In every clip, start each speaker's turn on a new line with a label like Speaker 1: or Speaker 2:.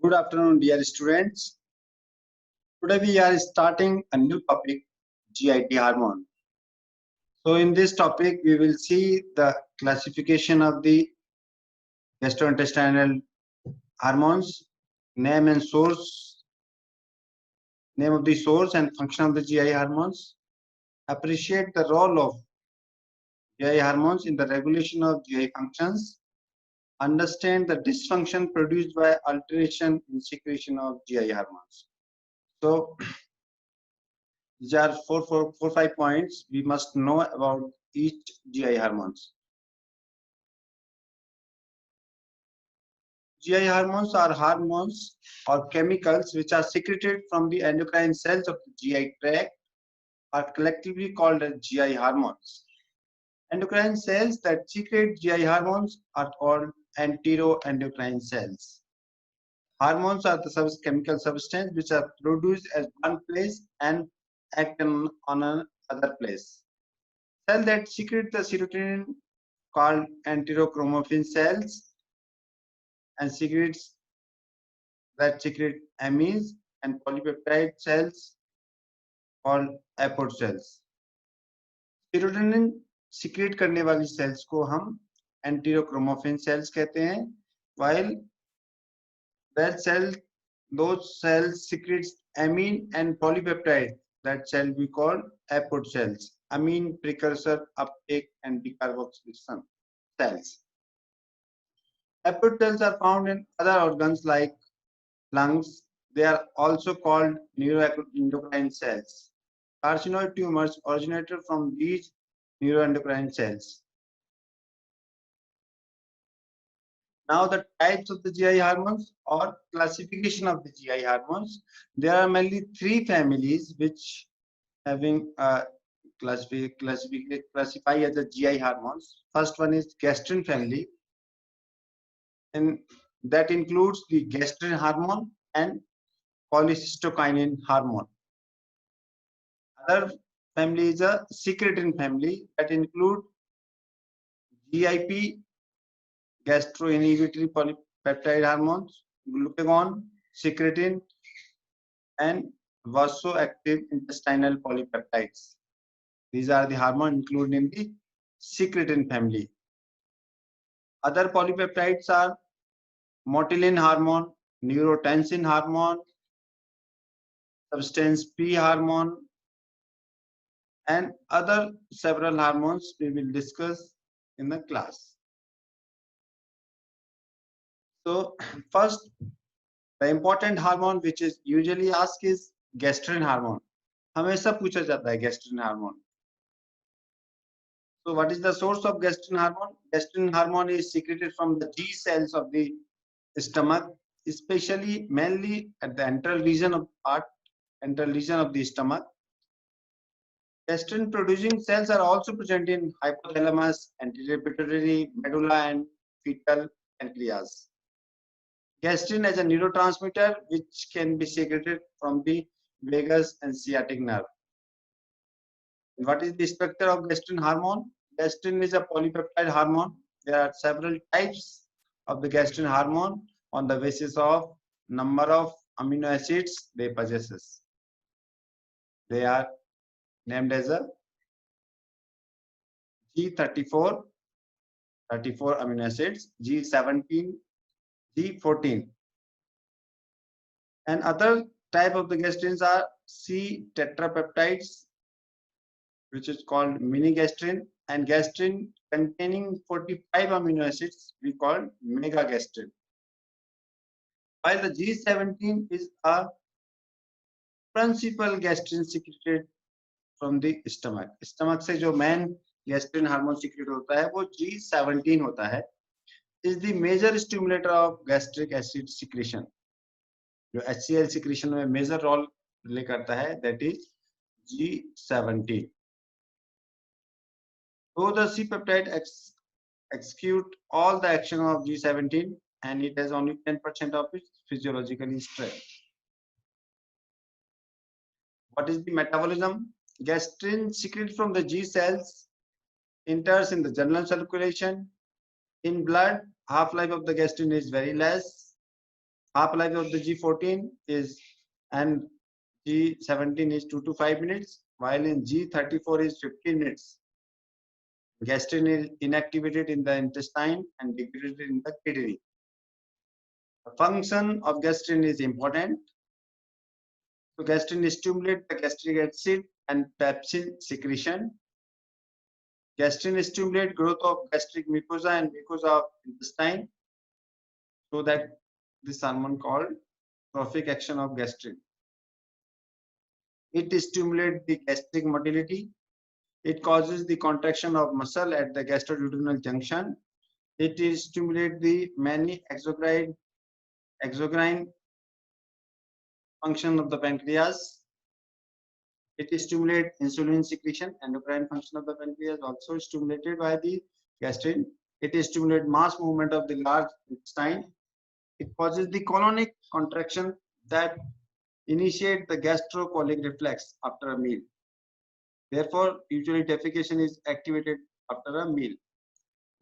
Speaker 1: Good afternoon, dear students. Today we are starting a new topic, GIT hormone. So in this topic, we will see the classification of the gastrointestinal hormones, name and source, name of the source and function of the GI hormones, appreciate the role of GI hormones in the regulation of GI functions, understand the dysfunction produced by alteration in secretion of GI hormones. So these are four, 5 points we must know about each GI hormones. GI hormones are hormones or chemicals which are secreted from the endocrine cells of the GI tract, are collectively called as GI hormones. Endocrine cells that secrete GI hormones are called enteroendocrine cells. Hormones are the chemical substance which are produced at one place and act on another place. Cells that secrete the serotonin called enterochromaffin cells, and secretes that secrete amines and polypeptide cells called apoptosis cells. Serotonin secrete करने वाली cells को हम enterochromaffin cells कहते हैं, while those cells secretes amine and polypeptide, that cell we call apoptosis cells, amine precursor uptake and decarboxylation cells. Apoptosis cells are found in other organs like lungs. They are also called neuroendocrine cells. Carcinoid tumors originated from these neuroendocrine cells. Now the types of the GI hormones or classification of the GI hormones. There are mainly three families which having classify as the GI hormones. First one is gastrin family, and that includes the gastrin hormone and cholecystokinin hormone. Other family is a secretin family that include GIP, gastroinhibitory polypeptide hormones, glucagon, secretin, and vasoactive intestinal polypeptides. These are the hormones included in the secretin family. Other polypeptides are motilin hormone, neurotensin hormone, substance P hormone, and other several hormones we will discuss in the class. So first, the important hormone which is usually asked is gastrin hormone. हमेशा पूछा जाता है gastrin hormone. So what is the source of gastrin hormone? Gastrin hormone is secreted from the G cells of the stomach, especially mainly at the antral region of the stomach. Gastrin producing cells are also present in hypothalamus, anterior pituitary, medulla, and fetal pancreas. Gastrin as a neurotransmitter which can be secreted from the vagus and sciatic nerve. What is the structure of gastrin hormone? Gastrin is a polypeptide hormone. There are several types of the gastrin hormone on the basis of number of amino acids they possesses. They are named as a G34, 34 amino acids, G17, G14. And other type of the gastrins are C tetrapeptides, which is called mini gastrin, and gastrin containing 45 amino acids we call mega gastrin. While the G17 is a principal gastrin secreted from the stomach. Stomach से जो main gastrin hormone secret होता है वो G17 होता है. Is the major stimulator of gastric acid secretion. जो HCl secretion में major role play करता है, that is G17. So the C peptide execute all the action of G17 and it has only 10% of its physiological strength. What is the metabolism? Gastrin secreted from the G cells enters in the general circulation. In blood, half-life of the gastrin is very less. Half-life of the G14 is, and G17 is 2 to 5 minutes, while in G34 is 15 minutes. Gastrin is inactivated in the intestine and degraded in the kidney. The function of gastrin is important. So gastrin stimulates the gastric acid and pepsin secretion. Gastrin stimulates growth of gastric mucosa and mucosa of intestine, so that this hormone called trophic action of gastrin. It stimulates the gastric motility. It causes the contraction of muscle at the gastroduodenal junction. It stimulates the many exocrine function of the pancreas. It stimulates insulin secretion. Endocrine function of the pancreas also stimulated by the gastrin. It stimulates mass movement of the large intestine. It causes the colonic contraction that initiate the gastrocolic reflex after a meal. Therefore, usually defecation is activated after a meal.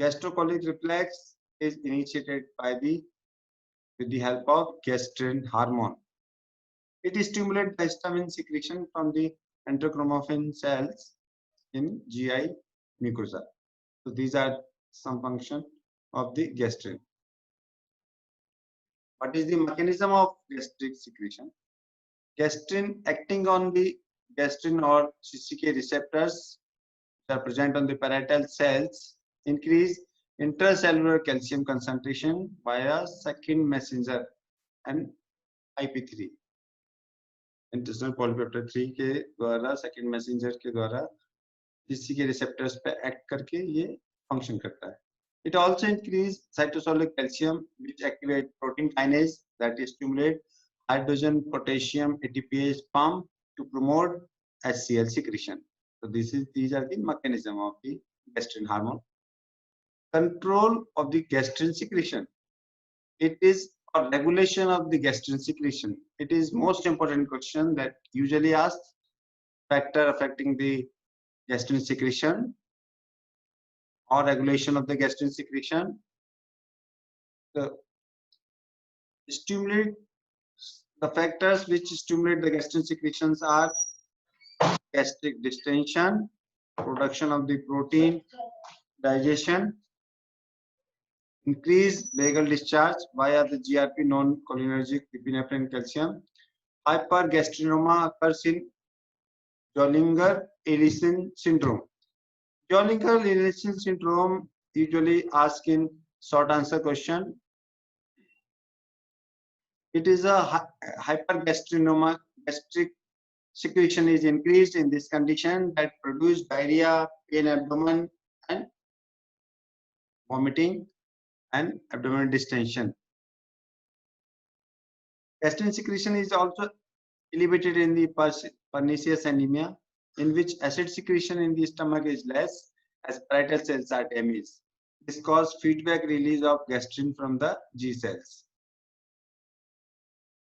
Speaker 1: Gastrocolic reflex is initiated with the help of gastrin hormone. It stimulates the histamine secretion from the enterochromaffin cells in GI mucosa. So these are some function of the gastrin. What is the mechanism of gastric secretion? Gastrin acting on the gastrin or CCK receptors that are present on the parietal cells increase intracellular calcium concentration via second messenger and IP3. Intestinal polypeptide 3 के द्वारा second messenger के द्वारा CCK receptors पे act करके ये function करता है. It also increase cytosolic calcium, which activate protein kinase that stimulate hydrogen potassium ATPase pump to promote HCl secretion. So these are the mechanism of the gastrin hormone. Control of the gastrin secretion. It is a regulation of the gastrin secretion. It is most important question that usually asked. Factor affecting the gastrin secretion or regulation of the gastrin secretion. The factors which stimulate the gastrin secretions are gastric distension, production of the protein, digestion, increased vagal discharge via the GRP non-cholinergic epinephrine calcium. Hypergastrinoma occurs in Zollinger-Ellison syndrome. Zollinger-Ellison syndrome usually asked in short answer question. It is a hypergastrinoma. Gastric secretion is increased in this condition that produce diarrhea, pain abdomen, and vomiting and abdominal distension. Gastrin secretion is also elevated in the pernicious anemia, in which acid secretion in the stomach is less as parietal cells are damaged. This causes feedback release of gastrin from the G cells.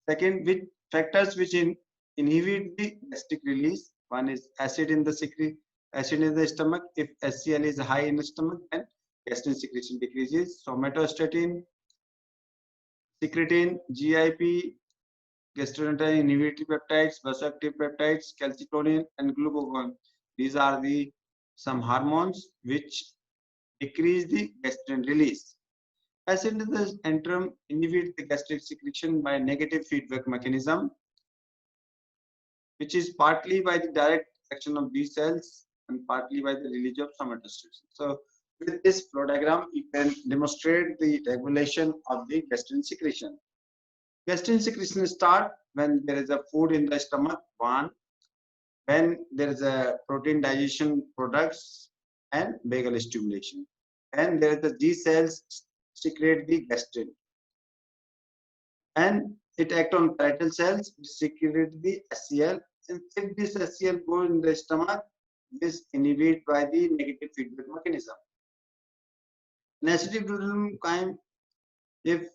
Speaker 1: Second, which factors which inhibit the gastric release? One is acid in the stomach. If HCl is high in the stomach, then gastrin secretion decreases. Somatostatin, secretin, GIP, gastrointestinal inhibitory peptides, vasoactive peptides, calcitonin, and glucagon. These are some hormones which decrease the gastrin release. Acid in the antrum inhibits the gastric secretion by negative feedback mechanism, which is partly by the direct action of B cells and partly by the release of somatostatin. So with this flow diagram, you can demonstrate the regulation of the gastrin secretion. Gastrin secretion starts when there is a food in the stomach, one, when there is a protein digestion products and vagal stimulation, and there is the G cells secrete the gastrin, and it acts on parietal cells which secrete the HCl. And if this HCl goes in the stomach, this inhibited by the negative feedback mechanism. An acidic duodenum chyme, if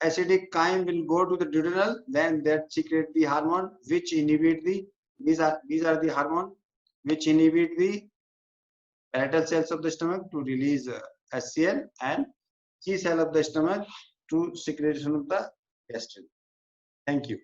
Speaker 1: acidic chyme will go to the duodenal, then that secrete the hormone which inhibit the these are the hormone which inhibit the parietal cells of the stomach to release HCl, and G cell of the stomach to secretion of the intestinal. Thank you.